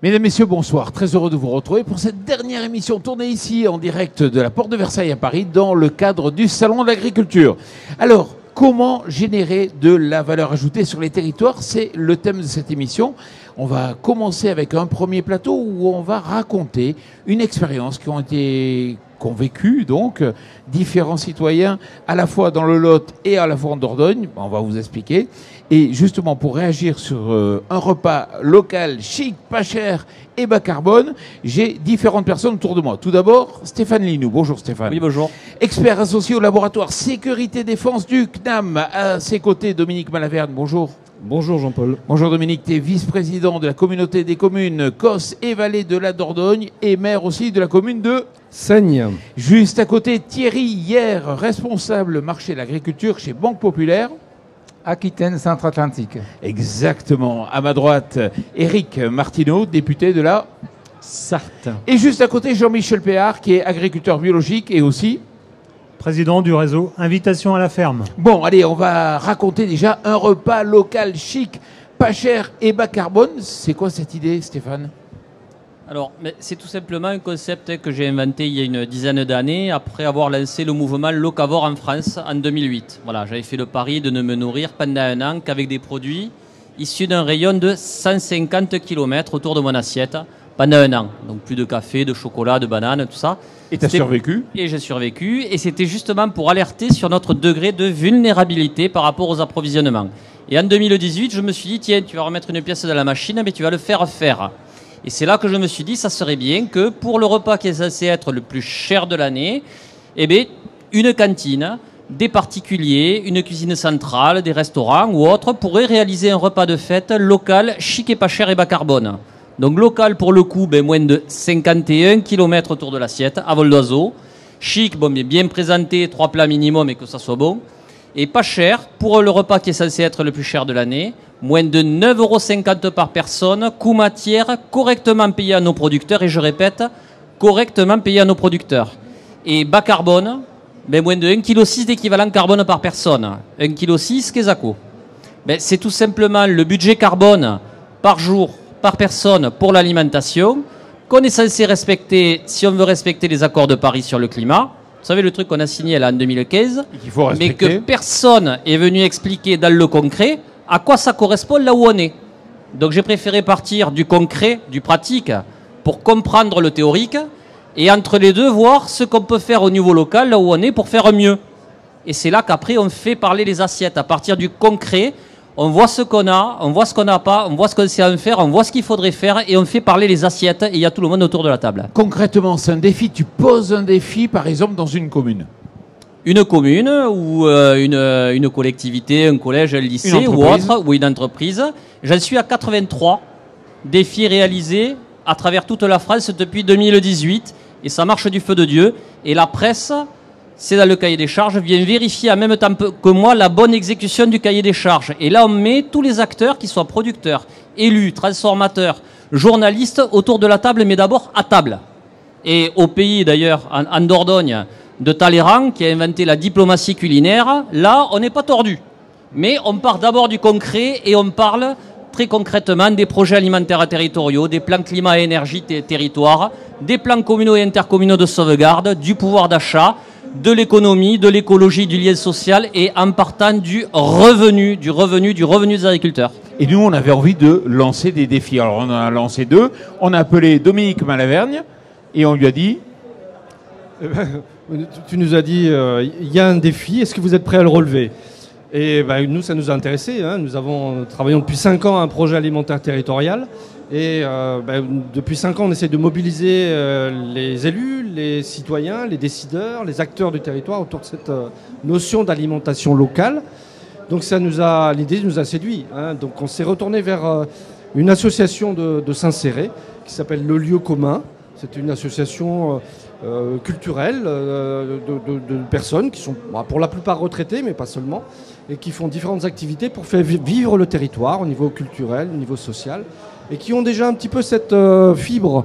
Mesdames, Messieurs, bonsoir. Très heureux de vous retrouver pour cette dernière émission tournée ici en direct de la Porte de Versailles à Paris dans le cadre du Salon de l'Agriculture. Alors, comment générer de la valeur ajoutée sur les territoires? C'est le thème de cette émission. On va commencer avec un premier plateau où on va raconter une expérience qu'ont vécu donc différents citoyens à la fois dans le Lot et à la fois en Dordogne. On va vous expliquer. Et justement pour réagir sur un repas local chic, pas cher et bas carbone, j'ai différentes personnes autour de moi. Tout d'abord, Stéphane Linou. Bonjour Stéphane. Oui, bonjour. Expert associé au laboratoire Sécurité Défense du CNAM. À ses côtés, Dominique Malaverne. Bonjour. Bonjour Jean-Paul. Bonjour Dominique, tu es vice-président de la communauté des communes Cos et Vallée de la Dordogne et maire aussi de la commune de Seigne. Juste à côté, Thierry Hier, responsable marché de l'agriculture chez Banque Populaire. Aquitaine Centre-Atlantique. Exactement. À ma droite, Éric Martineau, député de la Sarthe. Et juste à côté, Jean-Michel Péard, qui est agriculteur biologique et aussi président du réseau Invitation à la ferme. Bon, allez, on va raconter déjà un repas local chic, pas cher et bas carbone. C'est quoi cette idée, Stéphane ? Alors, c'est tout simplement un concept que j'ai inventé il y a une dizaine d'années après avoir lancé le mouvement Locavore en France en 2008. Voilà, j'avais fait le pari de ne me nourrir pendant un an qu'avec des produits issus d'un rayon de 150 km autour de mon assiette pendant un an. Donc plus de café, de chocolat, de bananes, tout ça. Et tu as survécu ? Et j'ai survécu. Et c'était justement pour alerter sur notre degré de vulnérabilité par rapport aux approvisionnements. Et en 2018, je me suis dit, tiens, tu vas remettre une pièce dans la machine, mais tu vas le faire faire. Et c'est là que je me suis dit, ça serait bien que pour le repas qui est censé être le plus cher de l'année, eh bien, une cantine, des particuliers, une cuisine centrale, des restaurants ou autres pourraient réaliser un repas de fête local, chic et pas cher et bas carbone. Donc local pour le coup, moins de 51 km autour de l'assiette, à vol d'oiseau. Chic, bien présenté, 3 plats minimum et que ça soit bon. Et pas cher pour le repas qui est censé être le plus cher de l'année. Moins de 9,50 € par personne, coût matière correctement payé à nos producteurs. Et je répète, correctement payé à nos producteurs. Et bas carbone, moins de 1,6 kg d'équivalent carbone par personne. 1,6 kg, qu'est-ce que c'est tout simplement le budget carbone par jour, par personne pour l'alimentation, qu'on est censé respecter si on veut respecter les accords de Paris sur le climat. Vous savez, le truc qu'on a signé là en 2015, mais que personne est venu expliquer dans le concret à quoi ça correspond là où on est. Donc j'ai préféré partir du concret, du pratique, pour comprendre le théorique, et entre les deux, voir ce qu'on peut faire au niveau local, là où on est, pour faire mieux. Et c'est là qu'après, on fait parler les assiettes. À partir du concret, on voit ce qu'on a, on voit ce qu'on n'a pas, on voit ce qu'on sait en faire, on voit ce qu'il faudrait faire, et on fait parler les assiettes, et il y a tout le monde autour de la table. Concrètement, c'est un défi. Tu poses un défi, par exemple, dans une commune. Une commune ou une collectivité, un collège, un lycée ou autre, ou une entreprise. J'en suis à 83 défis réalisés à travers toute la France depuis 2018, et ça marche du feu de Dieu. Et la presse, c'est dans le cahier des charges, vient vérifier en même temps que moi la bonne exécution du cahier des charges. Et là, on met tous les acteurs, qui soient producteurs, élus, transformateurs, journalistes, autour de la table, mais d'abord à table. Et au pays, d'ailleurs, en Dordogne, de Talleyrand, qui a inventé la diplomatie culinaire, là, on n'est pas tordu. Mais on part d'abord du concret et on parle très concrètement des projets alimentaires territoriaux, des plans climat et énergie territoire, des plans communaux et intercommunaux de sauvegarde, du pouvoir d'achat, de l'économie, de l'écologie, du lien social, et en partant du revenu des agriculteurs. Et nous, on avait envie de lancer des défis. Alors, on en a lancé 2. On a appelé Dominique Malavergne et on lui a dit... Tu nous as dit, il y a un défi, est-ce que vous êtes prêt à le relever ? Et nous, ça nous a intéressés. Nous travaillons depuis 5 ans à un projet alimentaire territorial. Et depuis 5 ans, on essaie de mobiliser les élus, les citoyens, les décideurs, les acteurs du territoire autour de cette notion d'alimentation locale. Donc l'idée nous a séduit. Donc on s'est retourné vers une association de Saint-Céré qui s'appelle Le Lieu Commun. C'est une association culturelle de personnes qui sont pour la plupart retraitées, mais pas seulement, et qui font différentes activités pour faire vivre le territoire au niveau culturel, au niveau social, et qui ont déjà un petit peu cette fibre,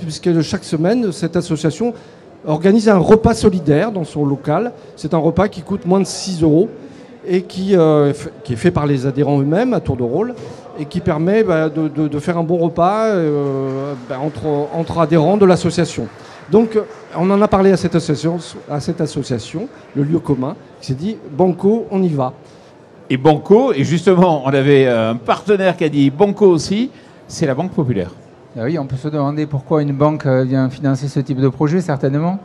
puisque chaque semaine, cette association organise un repas solidaire dans son local. C'est un repas qui coûte moins de 6 € et qui est fait par les adhérents eux-mêmes à tour de rôle. et qui permet de faire un bon repas entre adhérents de l'association. Donc on en a parlé à cette association, le lieu commun, qui s'est dit Banco, on y va. Et Banco, et justement, on avait un partenaire qui a dit Banco aussi, c'est la Banque Populaire. Ah oui, on peut se demander pourquoi une banque vient financer ce type de projet, certainement.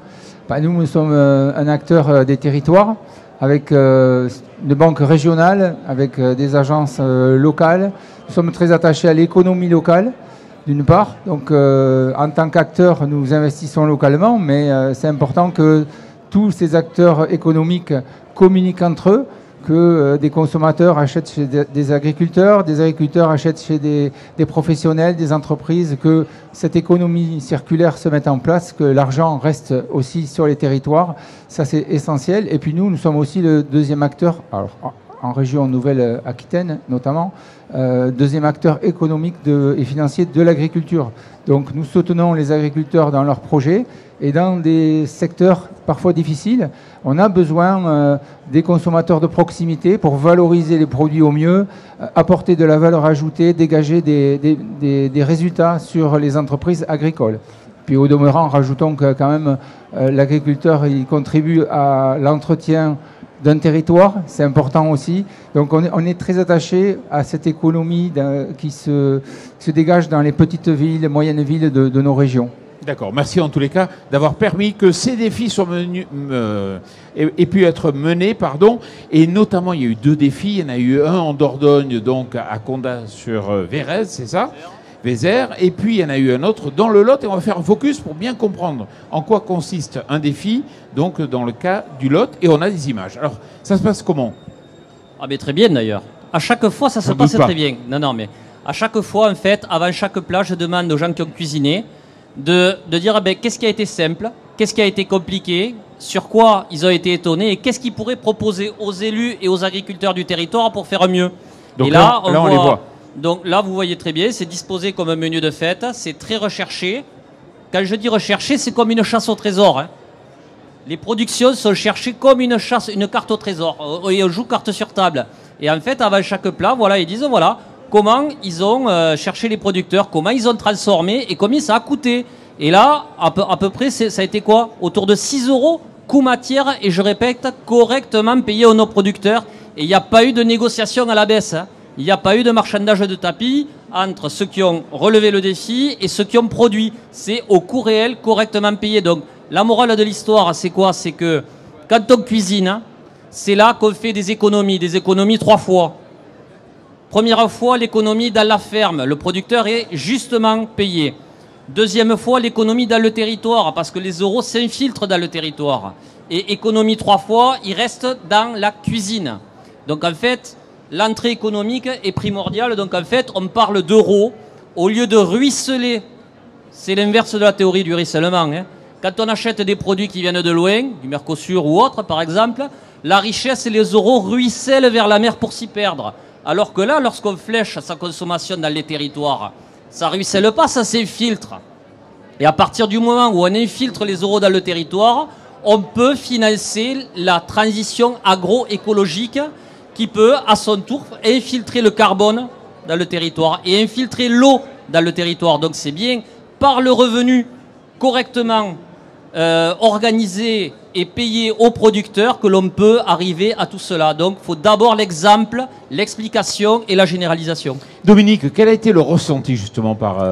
Nous sommes un acteur des territoires, avec une banque régionale, avec des agences locales. Nous sommes très attachés à l'économie locale, d'une part. Donc, en tant qu'acteurs, nous investissons localement, mais c'est important que tous ces acteurs économiques communiquent entre eux, que des consommateurs achètent chez des agriculteurs achètent chez des professionnels, des entreprises, que cette économie circulaire se mette en place, que l'argent reste aussi sur les territoires. Ça, c'est essentiel. Et puis nous sommes aussi le deuxième acteur, alors, en région Nouvelle-Aquitaine notamment, deuxième acteur économique et financier de l'agriculture. Donc nous soutenons les agriculteurs dans leurs projets et dans des secteurs parfois difficiles. On a besoin des consommateurs de proximité pour valoriser les produits au mieux, apporter de la valeur ajoutée, dégager des résultats sur les entreprises agricoles. Puis au demeurant, rajoutons que quand même l'agriculteur il contribue à l'entretien d'un territoire, c'est important aussi. Donc on est très attaché à cette économie qui se dégage dans les petites villes, moyennes villes de nos régions. D'accord, merci en tous les cas d'avoir permis que ces défis soient aient pu être menés, pardon. Et notamment, il y a eu 2 défis. Il y en a eu un en Dordogne, donc à Condat sur Vérez, c'est ça ? Vézère. Et puis, il y en a eu un autre dans le Lot. Et on va faire un focus pour bien comprendre en quoi consiste un défi, donc dans le cas du Lot. Et on a des images. Alors, ça se passe comment ? Ah mais très bien d'ailleurs. À chaque fois, ça se passe très bien. Non, mais à chaque fois, en fait, avant chaque plat, je demande aux gens qui ont cuisiné de dire qu'est-ce qui a été simple, qu'est-ce qui a été compliqué, sur quoi ils ont été étonnés et qu'est-ce qu'ils pourraient proposer aux élus et aux agriculteurs du territoire pour faire mieux. Donc et là, on les voit. Donc là, vous voyez très bien, c'est disposé comme un menu de fête, c'est très recherché. Quand je dis recherché, c'est comme une chasse au trésor. Hein. Les productions sont cherchées comme une carte au trésor. Et on joue carte sur table. Et en fait, avant chaque plat, voilà, ils disent voilà comment ils ont cherché les producteurs, comment ils ont transformé et combien ça a coûté. Et là, à peu près, ça a été quoi ? Autour de 6 € coût matière, et je répète, correctement payé à nos producteurs. Et il n'y a pas eu de négociation à la baisse. Hein. Il n'y a pas eu de marchandage de tapis entre ceux qui ont relevé le défi et ceux qui ont produit. C'est au coût réel, correctement payé. Donc, la morale de l'histoire, c'est quoi ? C'est que quand on cuisine, c'est là qu'on fait des économies 3 fois. Première fois, l'économie dans la ferme. Le producteur est justement payé. Deuxième fois, l'économie dans le territoire, parce que les euros s'infiltrent dans le territoire. Et économie 3 fois, il reste dans la cuisine. Donc en fait, l'entrée économique est primordiale. Donc en fait, on parle d'euros au lieu de ruisseler. C'est l'inverse de la théorie du ruissellement. Hein. Quand on achète des produits qui viennent de loin, du Mercosur ou autre par exemple, la richesse et les euros ruissellent vers la mer pour s'y perdre. Alors que là, lorsqu'on flèche sa consommation dans les territoires, ça ne ruisselle pas, ça s'infiltre. Et à partir du moment où on infiltre les euros dans le territoire, on peut financer la transition agroécologique qui peut, à son tour, infiltrer le carbone dans le territoire et infiltrer l'eau dans le territoire. Donc c'est bien par le revenu correctement organisé et payé aux producteurs que l'on peut arriver à tout cela. Donc il faut d'abord l'exemple, l'explication et la généralisation. Dominique, quel a été le ressenti justement par...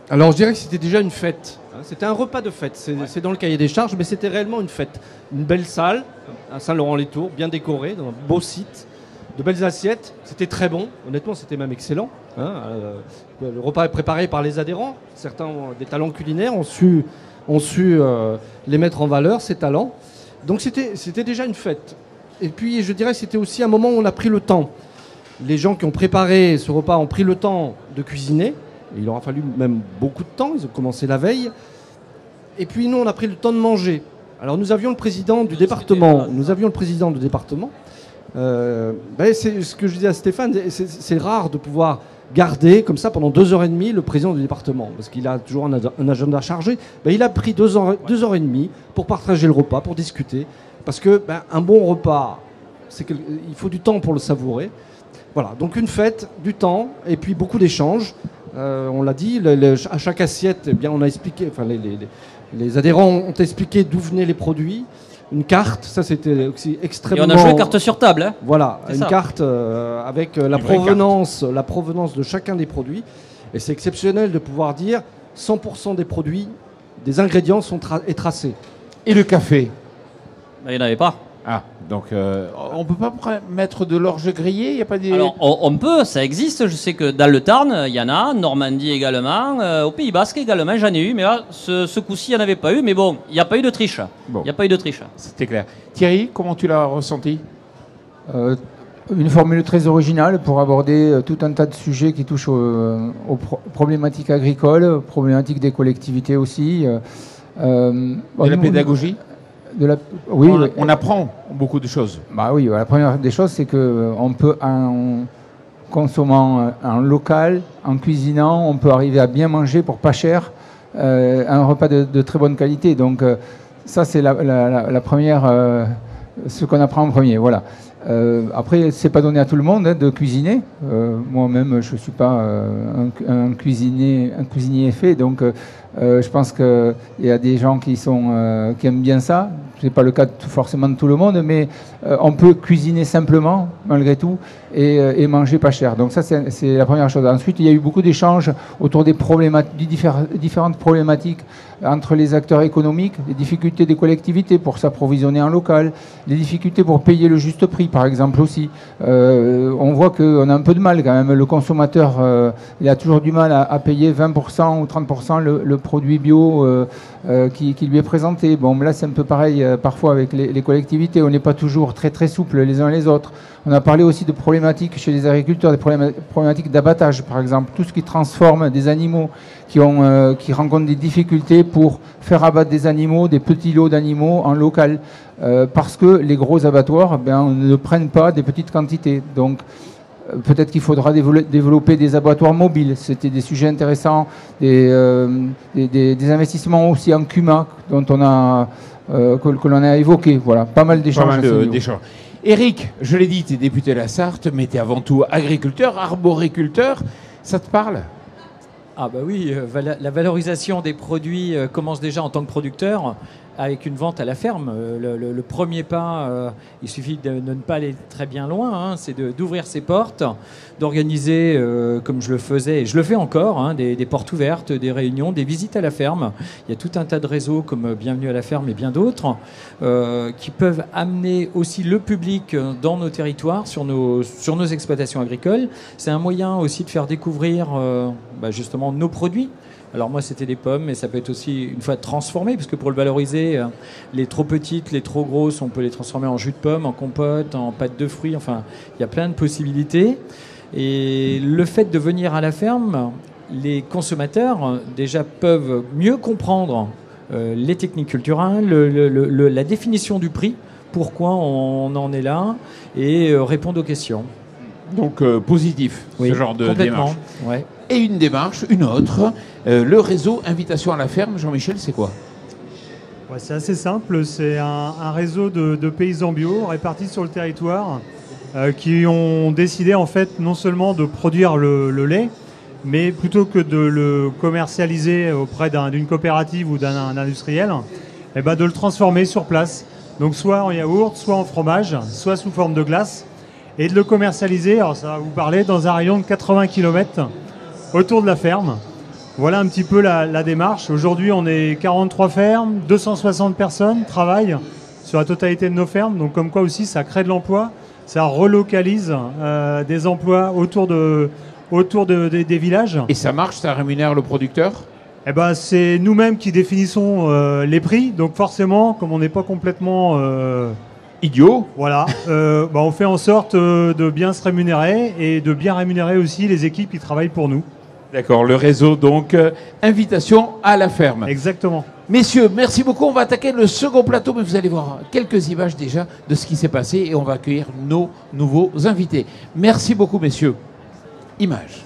Alors je dirais que c'était déjà une fête. C'était un repas de fête. C'est dans le cahier des charges, mais c'était réellement une fête. Une belle salle, à Saint-Laurent-les-Tours, bien décorée, dans un beau site. De belles assiettes, c'était très bon. Honnêtement, c'était même excellent. Le repas est préparé par les adhérents. Certains ont des talents culinaires, ont su les mettre en valeur, ces talents. Donc c'était déjà une fête. Et puis je dirais que c'était aussi un moment où on a pris le temps. Les gens qui ont préparé ce repas ont pris le temps de cuisiner. Et il leur a fallu même beaucoup de temps. Ils ont commencé la veille. Et puis nous, on a pris le temps de manger. Alors nous avions le président du département. C'est ce que je disais à Stéphane, c'est rare de pouvoir garder comme ça pendant 2h30 le président du département, parce qu'il a toujours un agenda chargé. Il a pris 2h30 pour partager le repas, pour discuter, parce que un bon repas, il faut du temps pour le savourer. Voilà, donc une fête, du temps, et puis beaucoup d'échanges. On l'a dit, à chaque assiette, eh bien, on a expliqué, enfin, les adhérents ont expliqué d'où venaient les produits. Une carte, ça c'était aussi extrêmement... Et on a joué carte sur table. Hein. Voilà, C'est une ça. carte avec la provenance de chacun des produits. Et c'est exceptionnel de pouvoir dire 100% des produits, des ingrédients sont tracés. Et le café? Ben, il n'y en avait pas. Ah, donc on peut pas mettre de l'orge grillé? Y a pas des... Alors, on peut, ça existe. Je sais que dans le Tarn, il y en a, en Normandie également, au Pays Basque également, j'en ai eu, mais là, ce coup-ci, il n'y en avait pas eu. Mais bon, il n'y a pas eu de triche. Bon. Il n'y a pas eu de triche. C'était clair. Thierry, comment tu l'as ressenti? Une formule très originale pour aborder tout un tas de sujets qui touchent aux problématiques agricoles, aux problématiques des collectivités aussi. De la pédagogie? Oui, on apprend beaucoup de choses. Bah oui, la première des choses, c'est qu'on peut, en consommant en local, en cuisinant, on peut arriver à bien manger pour pas cher, un repas de très bonne qualité. Donc ça, c'est la première, ce qu'on apprend en premier. Voilà. Après, c'est pas donné à tout le monde de cuisiner. Moi-même, je suis pas un cuisinier fait, donc je pense qu'il y a des gens qui aiment bien ça. C'est pas le cas forcément de tout le monde, mais on peut cuisiner simplement, malgré tout, et manger pas cher. Donc ça, c'est la première chose. Ensuite, il y a eu beaucoup d'échanges autour des différentes problématiques entre les acteurs économiques, les difficultés des collectivités pour s'approvisionner en local, les difficultés pour payer le juste prix, par exemple aussi. On voit qu'on a un peu de mal quand même. Le consommateur, il a toujours du mal à payer 20% ou 30% le produit bio qui lui est présenté. Bon, là, c'est un peu pareil parfois avec les collectivités. On n'est pas toujours très très souples les uns les autres. On a parlé aussi de problématiques chez les agriculteurs, des problématiques d'abattage, par exemple. Tout ce qui transforme des animaux qui rencontrent des difficultés pour faire abattre des animaux, des petits lots d'animaux en local. Parce que les gros abattoirs ne prennent pas des petites quantités. Donc, peut-être qu'il faudra développer des abattoirs mobiles. C'était des sujets intéressants, des investissements aussi en CUMA dont que l'on a évoqué. Voilà, pas mal d'échanges. Éric, je l'ai dit, tu es député de la Sarthe, mais tu es avant tout agriculteur, arboriculteur. Ça te parle? Ah bah oui, la valorisation des produits commence déjà en tant que producteur avec une vente à la ferme. Le premier pas, il suffit de ne pas aller très bien loin, hein, c'est d'ouvrir ses portes, d'organiser, comme je le faisais, et je le fais encore, hein, des portes ouvertes, des réunions, des visites à la ferme. Il y a tout un tas de réseaux comme Bienvenue à la ferme et bien d'autres qui peuvent amener aussi le public dans nos territoires, sur nos exploitations agricoles. C'est un moyen aussi de faire découvrir justement nos produits. Alors moi, c'était des pommes, mais ça peut être aussi une fois transformé, parce que pour le valoriser, les trop petites, les trop grosses, on peut les transformer en jus de pomme, en compote, en pâte de fruits. Enfin, il y a plein de possibilités. Et le fait de venir à la ferme, les consommateurs déjà peuvent mieux comprendre les techniques culturelles, la définition du prix, pourquoi on en est là, et répondre aux questions. Donc positif, oui, ce genre de démarche. Ouais. Et une démarche, une autre, le réseau Invitation à la ferme. Jean-Michel, c'est quoi? C'est assez simple, c'est un réseau de paysans bio répartis sur le territoire qui ont décidé en fait non seulement de produire le lait, mais plutôt que de le commercialiser auprès d'une coopérative ou d'un industriel, de le transformer sur place. Donc soit en yaourt, soit en fromage, soit sous forme de glace, et de le commercialiser, alors ça va vous parler, dans un rayon de 80 km autour de la ferme. Voilà un petit peu la démarche. Aujourd'hui, on est 43 fermes, 260 personnes travaillent sur la totalité de nos fermes. Donc comme quoi aussi, ça crée de l'emploi, ça relocalise des emplois autour des villages. Et ça marche, ça rémunère le producteur? C'est nous-mêmes qui définissons les prix. Donc forcément, comme on n'est pas complètement... idiot. Voilà, on fait en sorte de bien se rémunérer et de bien rémunérer aussi les équipes qui travaillent pour nous. D'accord, le réseau donc Invitation à la ferme. Exactement. Messieurs, merci beaucoup. On va attaquer le second plateau, mais vous allez voir quelques images déjà de ce qui s'est passé et on va accueillir nos nouveaux invités. Merci beaucoup, messieurs. Images.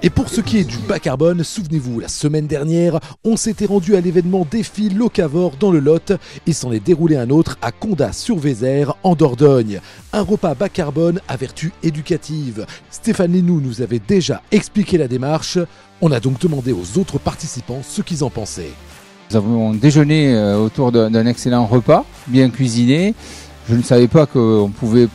Et pour ce qui est du bas carbone, souvenez-vous, la semaine dernière, on s'était rendu à l'événement Défi Locavore dans le Lot et s'en est déroulé un autre à Condat-sur-Vézère en Dordogne. Un repas bas carbone à vertu éducative. Stéphane Lénoux nous avait déjà expliqué la démarche. On a donc demandé aux autres participants ce qu'ils en pensaient. Nous avons déjeuné autour d'un excellent repas, bien cuisiné. Je ne savais pas qu'on pouvait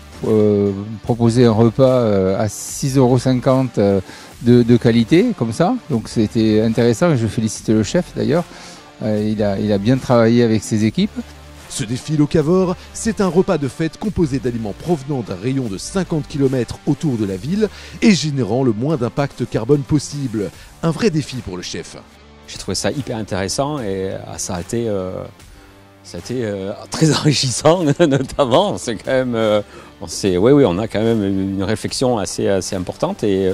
proposer un repas à 6,50 € de qualité, comme ça. Donc c'était intéressant et je félicite le chef d'ailleurs. Il a bien travaillé avec ses équipes. Ce défi locavore, c'est un repas de fête composé d'aliments provenant d'un rayon de 50 km autour de la ville et générant le moins d'impact carbone possible. Un vrai défi pour le chef. J'ai trouvé ça hyper intéressant et ça a été très enrichissant notamment. C'est quand même, on a quand même une réflexion assez importante et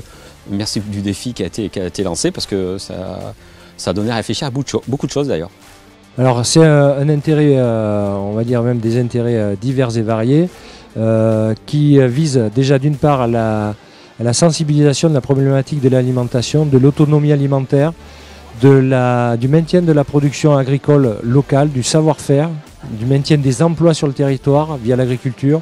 merci du défi qui a été lancé parce que ça a donné à réfléchir à beaucoup de choses d'ailleurs. Alors c'est un intérêt, on va dire même des intérêts divers et variés qui visent déjà d'une part à la sensibilisation de la problématique de l'alimentation, de l'autonomie alimentaire, du maintien de la production agricole locale, du savoir-faire, du maintien des emplois sur le territoire via l'agriculture,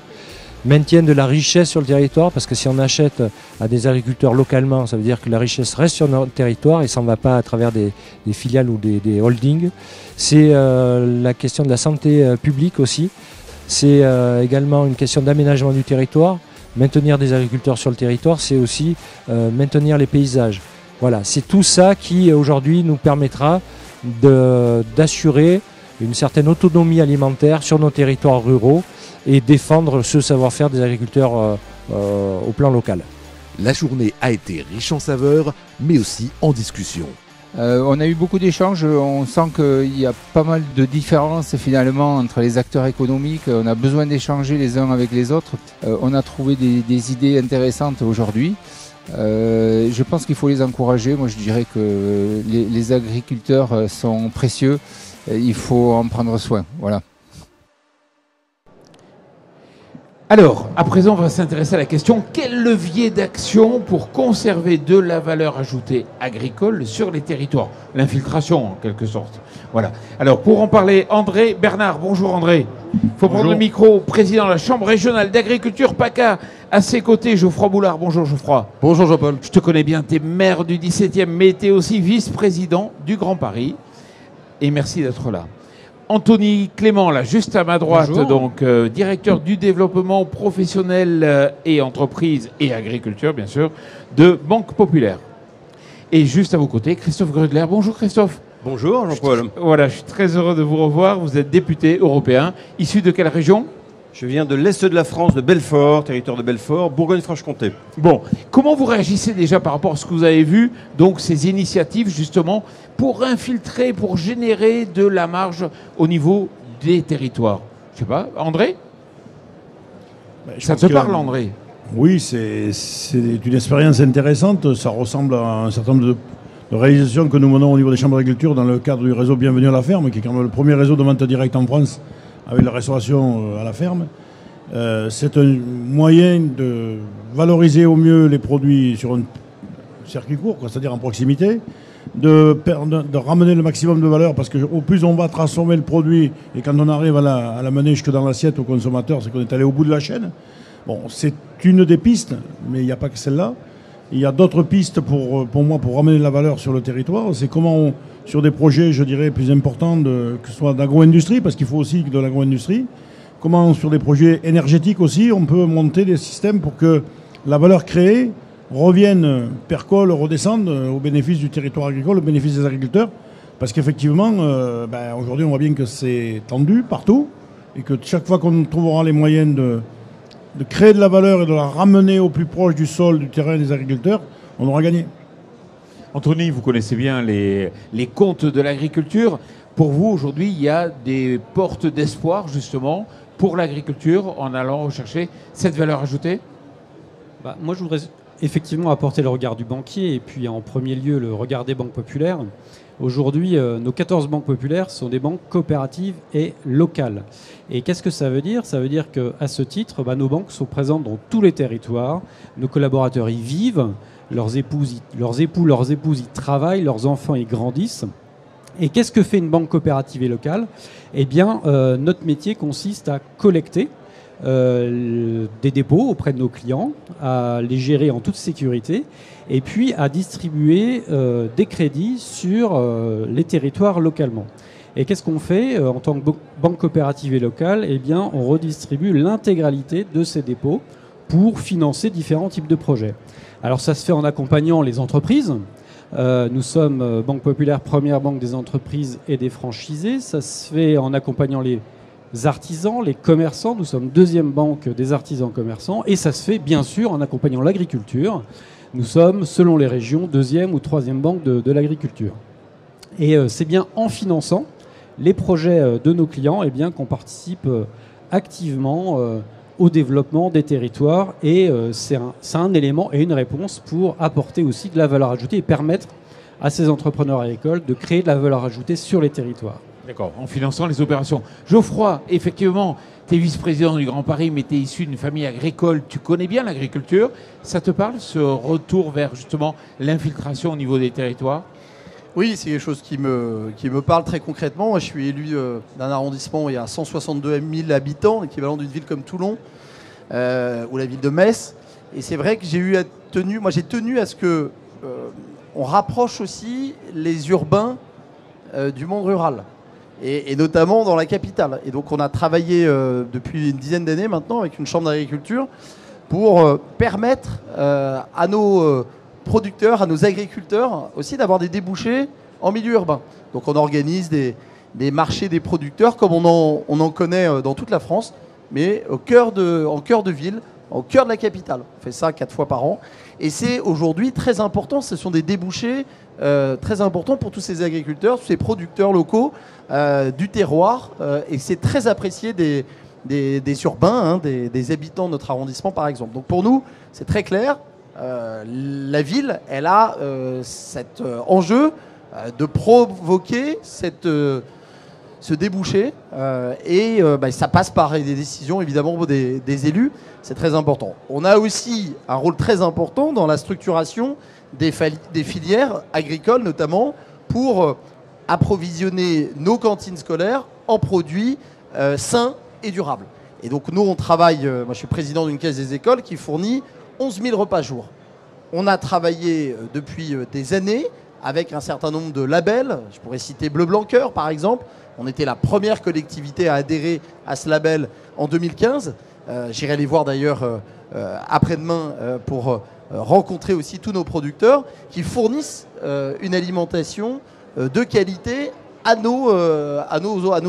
maintien de la richesse sur le territoire, parce que si on achète à des agriculteurs localement, ça veut dire que la richesse reste sur notre territoire et ça ne va pas à travers des filiales ou des holdings. C'est la question de la santé publique aussi. C'est également une question d'aménagement du territoire. Maintenir des agriculteurs sur le territoire, c'est aussi maintenir les paysages. Voilà, c'est tout ça qui aujourd'hui nous permettra d'assurer une certaine autonomie alimentaire sur nos territoires ruraux et défendre ce savoir-faire des agriculteurs au plan local. La journée a été riche en saveurs, mais aussi en discussions. On a eu beaucoup d'échanges, on sent qu'il y a pas mal de différences finalement entre les acteurs économiques, on a besoin d'échanger les uns avec les autres. On a trouvé des idées intéressantes aujourd'hui. Je pense qu'il faut les encourager. Moi, je dirais que les agriculteurs sont précieux. Il faut en prendre soin. Voilà. Alors, à présent, on va s'intéresser à la question quel levier d'action pour conserver de la valeur ajoutée agricole sur les territoires? L'infiltration, en quelque sorte. Voilà. Alors, pour en parler, André Bernard. Bonjour, André. Il faut prendre le micro. Président de la Chambre régionale d'agriculture PACA. À ses côtés, Geoffroy Boulard. Bonjour, Geoffroy. Bonjour, Jean-Paul. Je te connais bien. Tu es maire du 17e, mais tu es aussi vice-président du Grand Paris. Et merci d'être là. Anthony Clément, là, juste à ma droite, donc directeur du développement professionnel et entreprise et agriculture, bien sûr, de Banque Populaire. Et juste à vos côtés, Christophe Grudler. Bonjour Christophe. Bonjour Jean-Paul. Voilà, je suis très heureux de vous revoir. Vous êtes député européen, issu de quelle région ? Je viens de l'Est de la France, de Belfort, territoire de Belfort, Bourgogne-Franche-Comté. Bon, comment vous réagissez déjà par rapport à ce que vous avez vu, donc ces initiatives justement pour infiltrer, pour générer de la marge au niveau des territoires? Je sais pas, André? Ça te parle, André? Oui, c'est une expérience intéressante. Ça ressemble à un certain nombre de réalisations que nous menons au niveau des chambres d'agriculture dans le cadre du réseau Bienvenue à la ferme, qui est quand même le premier réseau de vente directe en France avec la restauration à la ferme. C'est un moyen de valoriser au mieux les produits sur un circuit court, c'est-à-dire en proximité, de ramener le maximum de valeur, parce qu'au plus on va transformer le produit, et quand on arrive à la mener jusque dans l'assiette au consommateur, c'est qu'on est allé au bout de la chaîne. Bon, c'est une des pistes, mais il n'y a pas que celle-là. Il y a d'autres pistes pour moi pour ramener de la valeur sur le territoire. C'est comment sur des projets, je dirais, plus importants, que ce soit d'agro-industrie, parce qu'il faut aussi de l'agro-industrie, comment sur des projets énergétiques aussi, on peut monter des systèmes pour que la valeur créée revienne, percole, redescende au bénéfice du territoire agricole, au bénéfice des agriculteurs. Parce qu'effectivement, aujourd'hui, on voit bien que c'est tendu partout, et que chaque fois qu'on trouvera les moyens de créer de la valeur et de la ramener au plus proche du sol, du terrain des agriculteurs, on aura gagné. Anthony, vous connaissez bien les comptes de l'agriculture. Pour vous, aujourd'hui, il y a des portes d'espoir, justement, pour l'agriculture, en allant rechercher cette valeur ajoutée? Moi, je voudrais effectivement apporter le regard du banquier et puis en premier lieu le regard des banques populaires. Aujourd'hui, nos 14 banques populaires sont des banques coopératives et locales. Et qu'est-ce que ça veut dire? Ça veut dire qu'à ce titre, nos banques sont présentes dans tous les territoires, nos collaborateurs y vivent, leurs époux, ils travaillent, leurs enfants, ils grandissent. Et qu'est-ce que fait une banque coopérative et locale? Eh bien, notre métier consiste à collecter des dépôts auprès de nos clients, à les gérer en toute sécurité, et puis à distribuer des crédits sur les territoires localement. Et qu'est-ce qu'on fait en tant que banque coopérative et locale? Eh bien, on redistribue l'intégralité de ces dépôts pour financer différents types de projets. Alors ça se fait en accompagnant les entreprises. Nous sommes Banque Populaire, première banque des entreprises et des franchisés. Ça se fait en accompagnant les artisans, les commerçants. Nous sommes deuxième banque des artisans commerçants. Et ça se fait bien sûr en accompagnant l'agriculture. Nous sommes, selon les régions, deuxième ou troisième banque de l'agriculture. Et c'est bien en finançant les projets de nos clients qu'on participe activement au développement des territoires. Et c'est un élément et une réponse pour apporter aussi de la valeur ajoutée et permettre à ces entrepreneurs agricoles de créer de la valeur ajoutée sur les territoires. D'accord, en finançant les opérations. Geoffroy, effectivement, tu es vice-président du Grand Paris, mais tu es issu d'une famille agricole. Tu connais bien l'agriculture. Ça te parle, ce retour vers justement l'infiltration au niveau des territoires? Oui, c'est quelque chose qui me parle très concrètement. Moi, je suis élu d'un arrondissement où il y a 162 000 habitants, l'équivalent d'une ville comme Toulon, ou la ville de Metz. Et c'est vrai que j'ai tenu à ce que on rapproche aussi les urbains du monde rural. Et notamment dans la capitale. Et donc on a travaillé depuis une dizaine d'années maintenant avec une chambre d'agriculture pour permettre à nos producteurs, à nos agriculteurs aussi d'avoir des débouchés en milieu urbain. Donc on organise des marchés des producteurs comme on en connaît dans toute la France, mais en cœur de ville, au cœur de la capitale. On fait ça 4 fois par an. Et c'est aujourd'hui très important. Ce sont des débouchés très importants pour tous ces agriculteurs, tous ces producteurs locaux du terroir. Et c'est très apprécié des urbains, des habitants de notre arrondissement, par exemple. Donc pour nous, c'est très clair. La ville, elle a cet enjeu de provoquer ce débouché et ça passe par des décisions évidemment des élus, c'est très important. On a aussi un rôle très important dans la structuration des filières agricoles notamment pour approvisionner nos cantines scolaires en produits sains et durables. Et donc nous on travaille, moi je suis président d'une caisse des écoles qui fournit 11 000 repas jour. On a travaillé depuis des années avec un certain nombre de labels. Je pourrais citer Bleu Blanc Cœur par exemple. On était la première collectivité à adhérer à ce label en 2015. J'irai les voir d'ailleurs après-demain pour rencontrer aussi tous nos producteurs qui fournissent une alimentation de qualité à nos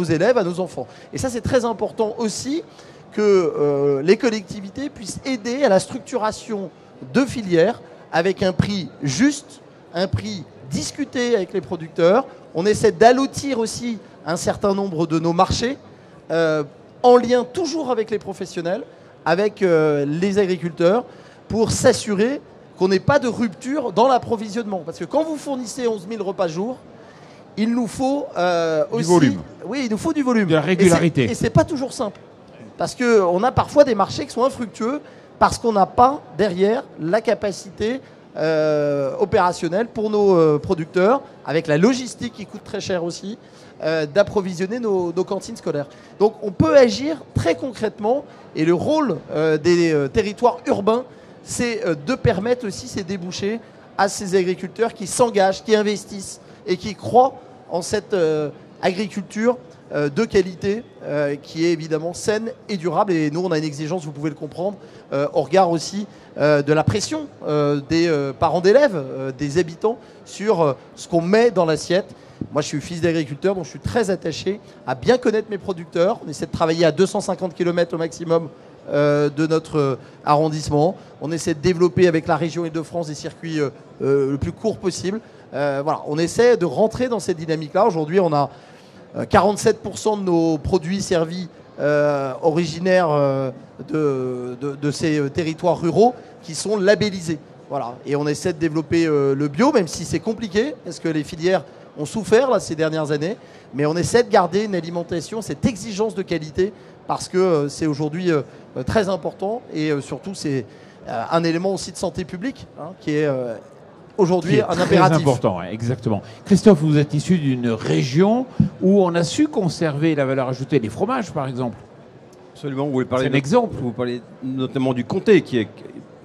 élèves, à nos enfants. Et ça c'est très important aussi que les collectivités puissent aider à la structuration de filières avec un prix juste, un prix discuté avec les producteurs. On essaie d'allotir aussi un certain nombre de nos marchés en lien toujours avec les professionnels, avec les agriculteurs, pour s'assurer qu'on n'ait pas de rupture dans l'approvisionnement. Parce que quand vous fournissez 11 000 repas jour, il nous faut aussi... Du volume. Oui, il nous faut du volume. De la régularité. Et c'est pas toujours simple. Parce qu'on a parfois des marchés qui sont infructueux parce qu'on n'a pas derrière la capacité opérationnelle pour nos producteurs, avec la logistique qui coûte très cher aussi, d'approvisionner nos cantines scolaires. Donc on peut agir très concrètement et le rôle des territoires urbains, c'est de permettre aussi ces débouchés à ces agriculteurs qui s'engagent, qui investissent et qui croient en cette agriculture de qualité qui est évidemment saine et durable. Et nous, on a une exigence, vous pouvez le comprendre, au regard aussi de la pression des parents d'élèves, des habitants, sur ce qu'on met dans l'assiette. Moi, je suis fils d'agriculteur, donc je suis très attaché à bien connaître mes producteurs. On essaie de travailler à 250 km au maximum de notre arrondissement. On essaie de développer avec la région Île-de-France des circuits le plus court possible. Voilà, on essaie de rentrer dans cette dynamique-là. Aujourd'hui, on a 47% de nos produits servis originaires de ces territoires ruraux qui sont labellisés. Voilà. Et on essaie de développer le bio, même si c'est compliqué, parce que les filières ont souffert là, ces dernières années. Mais on essaie de garder une alimentation, cette exigence de qualité, parce que c'est aujourd'hui très important. Et surtout, c'est un élément aussi de santé publique, hein, qui est aujourd'hui un très impératif. important, ouais, exactement. Christophe, vous êtes issu d'une région où on a su conserver la valeur ajoutée des fromages, par exemple. Absolument, vous voulez parler C'est un exemple. Vous parlez notamment du comté qui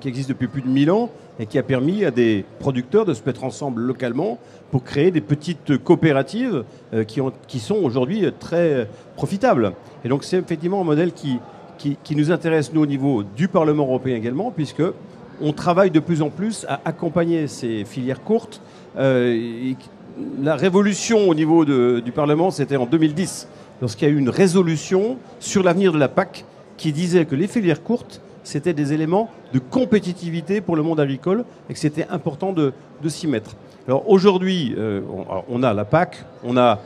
existe depuis plus de 1000 ans et qui a permis à des producteurs de se mettre ensemble localement pour créer des petites coopératives qui sont aujourd'hui très profitables. Et donc c'est effectivement un modèle qui nous intéresse, nous, au niveau du Parlement européen également, puisque on travaille de plus en plus à accompagner ces filières courtes. La révolution au niveau du Parlement, c'était en 2010, lorsqu'il y a eu une résolution sur l'avenir de la PAC qui disait que les filières courtes, c'était des éléments de compétitivité pour le monde agricole et que c'était important de s'y mettre. Alors aujourd'hui, on a la PAC, on a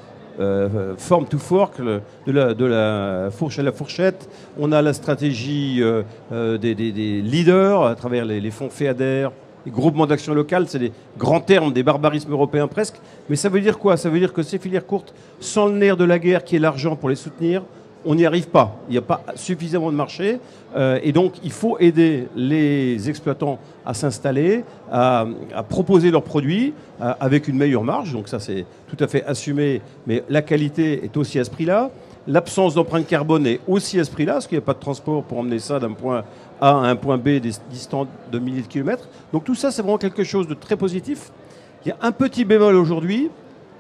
Farm to Fork, de la fourche à la fourchette, on a la stratégie des leaders à travers les fonds FEADER, les groupements d'action locale, c'est des grands termes, des barbarismes européens presque, mais ça veut dire quoi? Ça veut dire que ces filières courtes, sans le nerf de la guerre qui est l'argent pour les soutenir, on n'y arrive pas. Il n'y a pas suffisamment de marché. Et donc, il faut aider les exploitants à s'installer, à proposer leurs produits avec une meilleure marge. Donc ça, c'est tout à fait assumé. Mais la qualité est aussi à ce prix-là. L'absence d'empreinte carbone est aussi à ce prix-là, parce qu'il n'y a pas de transport pour emmener ça d'un point A à un point B distant de milliers de kilomètres. Donc tout ça, c'est vraiment quelque chose de très positif. Il y a un petit bémol aujourd'hui.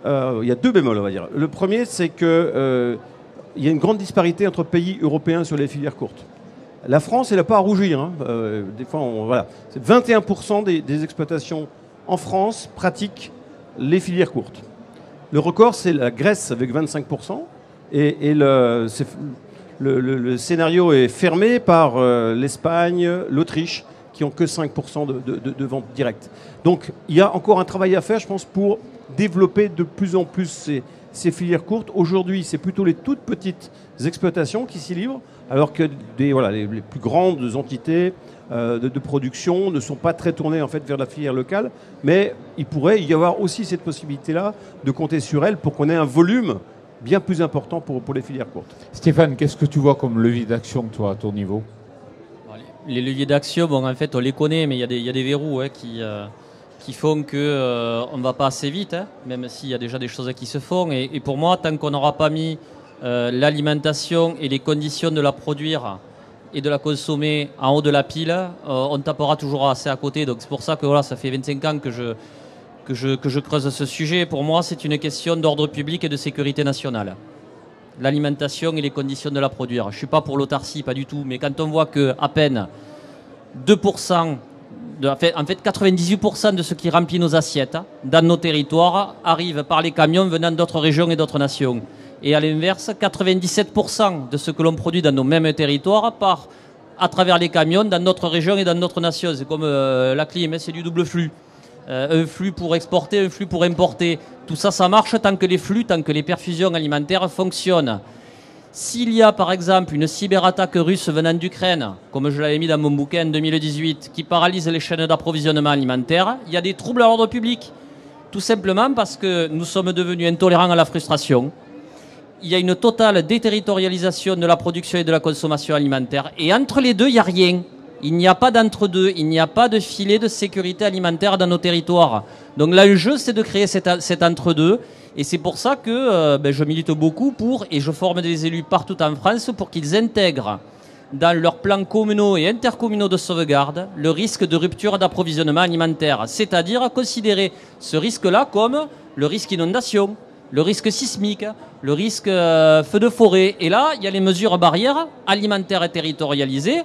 Il y a deux bémols, on va dire. Le premier, c'est que il y a une grande disparité entre pays européens sur les filières courtes. La France, elle n'a pas à rougir. Hein. Des fois, voilà. 21% des exploitations en France pratiquent les filières courtes. Le record, c'est la Grèce avec 25%. Et le scénario est fermé par l'Espagne, l'Autriche, qui n'ont que 5% de ventes directes. Donc, il y a encore un travail à faire, je pense, pour développer de plus en plus ces filières courtes. Aujourd'hui, c'est plutôt les toutes petites exploitations qui s'y livrent, alors que les plus grandes entités de production ne sont pas très tournées en fait, vers la filière locale. Mais il pourrait y avoir aussi cette possibilité-là de compter sur elles pour qu'on ait un volume bien plus important pour les filières courtes. Stéphane, qu'est-ce que tu vois comme levier d'action, toi, à ton niveau? Les leviers d'action, bon, en fait, on les connaît, mais il y a des verrous qui font qu'on ne va pas assez vite, hein, même s'il y a déjà des choses qui se font. Et pour moi, tant qu'on n'aura pas mis l'alimentation et les conditions de la produire et de la consommer en haut de la pile, on tapera toujours assez à côté. Donc c'est pour ça que voilà, ça fait 25 ans que je creuse ce sujet. Pour moi, c'est une question d'ordre public et de sécurité nationale. L'alimentation et les conditions de la produire. Je ne suis pas pour l'autarcie, pas du tout, mais quand on voit qu'à peine 2%, en fait 98% de ce qui remplit nos assiettes dans nos territoires arrive par les camions venant d'autres régions et d'autres nations. Et à l'inverse, 97% de ce que l'on produit dans nos mêmes territoires part à travers les camions dans notre région et dans notre nation. C'est comme la clim, c'est du double flux. Un flux pour exporter, un flux pour importer. Tout ça, ça marche tant que les flux, tant que les perfusions alimentaires fonctionnent. S'il y a par exemple une cyberattaque russe venant d'Ukraine, comme je l'avais mis dans mon bouquin en 2018, qui paralyse les chaînes d'approvisionnement alimentaire, il y a des troubles à l'ordre public. Tout simplement parce que nous sommes devenus intolérants à la frustration. Il y a une totale déterritorialisation de la production et de la consommation alimentaire. Et entre les deux, il n'y a rien. Il n'y a pas d'entre-deux, il n'y a pas de filet de sécurité alimentaire dans nos territoires. Donc l'enjeu, c'est de créer cet entre-deux. Et c'est pour ça que je milite beaucoup et je forme des élus partout en France pour qu'ils intègrent dans leurs plans communaux et intercommunaux de sauvegarde le risque de rupture d'approvisionnement alimentaire. C'est-à-dire considérer ce risque-là comme le risque inondation, le risque sismique, le risque feu de forêt. Et là, il y a les mesures barrières alimentaires et territorialisées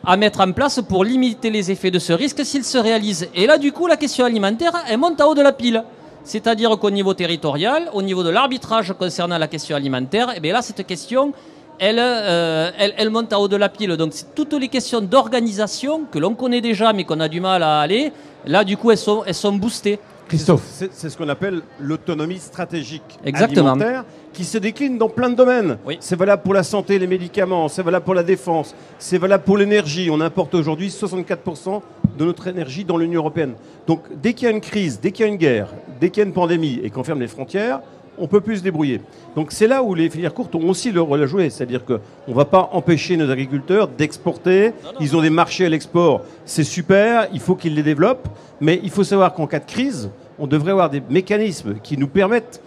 à mettre en place pour limiter les effets de ce risque s'il se réalise. Et là, du coup, la question alimentaire, elle monte en haut de la pile. C'est-à-dire qu'au niveau territorial, au niveau de l'arbitrage concernant la question alimentaire, et bien là, cette question, elle monte en haut de la pile. Donc, c'est toutes les questions d'organisation que l'on connaît déjà, mais qu'on a du mal à aller, là, du coup, elles sont boostées. Christophe. C'est ce qu'on appelle l'autonomie stratégique Exactement. alimentaire qui se décline dans plein de domaines. Oui. C'est valable pour la santé, les médicaments, c'est valable pour la défense, c'est valable pour l'énergie. On importe aujourd'hui 64% de notre énergie dans l'Union européenne. Donc dès qu'il y a une crise, dès qu'il y a une guerre, dès qu'il y a une pandémie et qu'on ferme les frontières, on peut plus se débrouiller. Donc c'est là où les filières courtes ont aussi leur rôle à jouer. C'est-à-dire qu'on ne va pas empêcher nos agriculteurs d'exporter. Ils ont des marchés à l'export, c'est super, il faut qu'ils les développent. Mais il faut savoir qu'en cas de crise, on devrait avoir des mécanismes qui nous permettent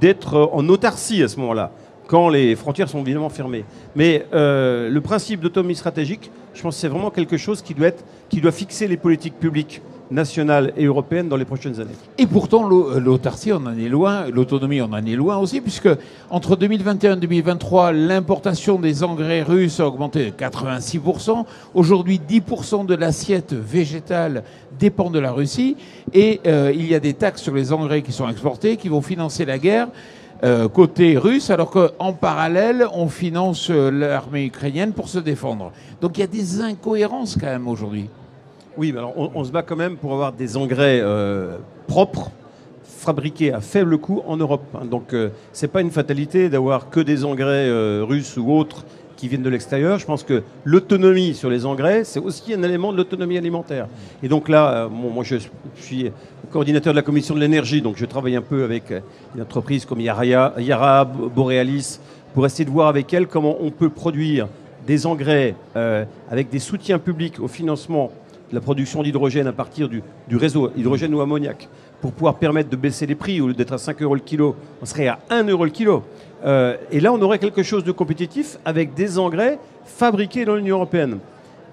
d'être en autarcie à ce moment-là, quand les frontières sont évidemment fermées. Mais le principe d'autonomie stratégique, je pense que c'est vraiment quelque chose qui doit fixer les politiques publiques nationales et européennes dans les prochaines années. Et pourtant, l'autarcie, on en est loin, l'autonomie, on en est loin aussi, puisque entre 2021 et 2023, l'importation des engrais russes a augmenté de 86%. Aujourd'hui, 10% de l'assiette végétale dépend de la Russie. Et il y a des taxes sur les engrais qui sont exportés, qui vont financer la guerre côté russe, alors qu'en parallèle, on finance l'armée ukrainienne pour se défendre. Donc il y a des incohérences quand même aujourd'hui. Oui, mais alors on se bat quand même pour avoir des engrais propres, fabriqués à faible coût en Europe. Donc c'est pas une fatalité d'avoir que des engrais russes ou autres qui viennent de l'extérieur. Je pense que l'autonomie sur les engrais, c'est aussi un élément de l'autonomie alimentaire. Et donc là, moi je suis coordinateur de la commission de l'énergie, donc je travaille un peu avec une entreprise comme Yara, Borealis, pour essayer de voir avec elle comment on peut produire des engrais avec des soutiens publics au financement de la production d'hydrogène à partir du réseau hydrogène ou ammoniac, pour pouvoir permettre de baisser les prix. Au lieu d'être à 5 € le kilo, on serait à 1 € le kilo. Et là, on aurait quelque chose de compétitif avec des engrais fabriqués dans l'Union européenne.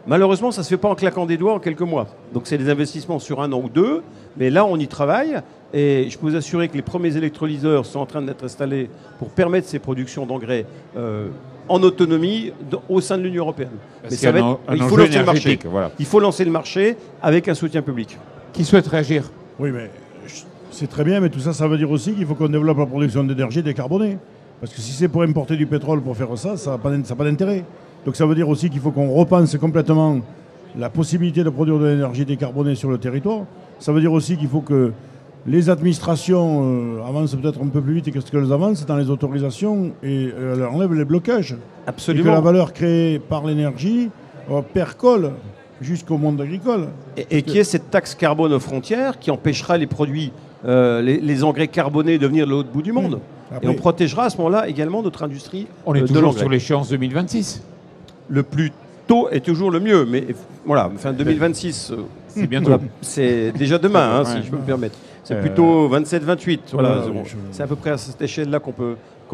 Malheureusement, ça ne se fait pas en claquant des doigts en quelques mois. Donc c'est des investissements sur 1 an ou 2, mais là, on y travaille. Et je peux vous assurer que les premiers électrolyseurs sont en train d'être installés pour permettre ces productions d'engrais en autonomie au sein de l'Union européenne. Mais ça va être, il faut lancer le marché. Voilà. Il faut lancer le marché avec un soutien public. Qui souhaite réagir? Oui, mais c'est très bien, mais tout ça, ça veut dire aussi qu'il faut qu'on développe la production d'énergie décarbonée. Parce que si c'est pour importer du pétrole pour faire ça, ça n'a pas d'intérêt. Donc ça veut dire aussi qu'il faut qu'on repense complètement la possibilité de produire de l'énergie décarbonée sur le territoire. Ça veut dire aussi qu'il faut que les administrations avancent peut-être un peu plus vite que ce qu'elles avancent dans les autorisations et enlèvent les blocages. Absolument. Et que la valeur créée par l'énergie percole jusqu'au monde agricole. Et qu'il y ait cette taxe carbone aux frontières qui empêchera les produits, les engrais carbonés de venir de l'autre bout du monde. Après, et on protégera à ce moment-là également notre industrie. On est toujours sur l'échéance 2026. Le plus tôt est toujours le mieux, mais voilà, fin 2026, c'est bientôt. Voilà, c'est déjà demain, si je peux me permettre. C'est plutôt 27-28. Voilà, c'est à peu près à cette échelle-là qu'on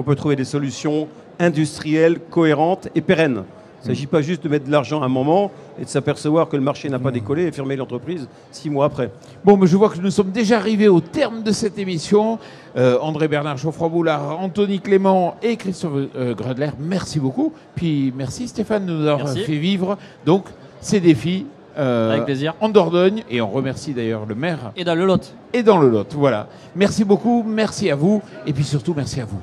peut trouver des solutions industrielles, cohérentes et pérennes. Il ne s'agit pas juste de mettre de l'argent à un moment et de s'apercevoir que le marché n'a pas décollé et fermer l'entreprise 6 mois après. Bon, mais je vois que nous sommes déjà arrivés au terme de cette émission. André Bernard, Geoffroy-Boulard, Anthony Clément et Christophe Grödler, merci beaucoup. Puis merci Stéphane de nous avoir fait vivre donc ces défis avec plaisir. En Dordogne. Et on remercie d'ailleurs le maire. Et dans le Lot. Et dans le Lot, voilà. Merci beaucoup, merci à vous. Et puis surtout, merci à vous.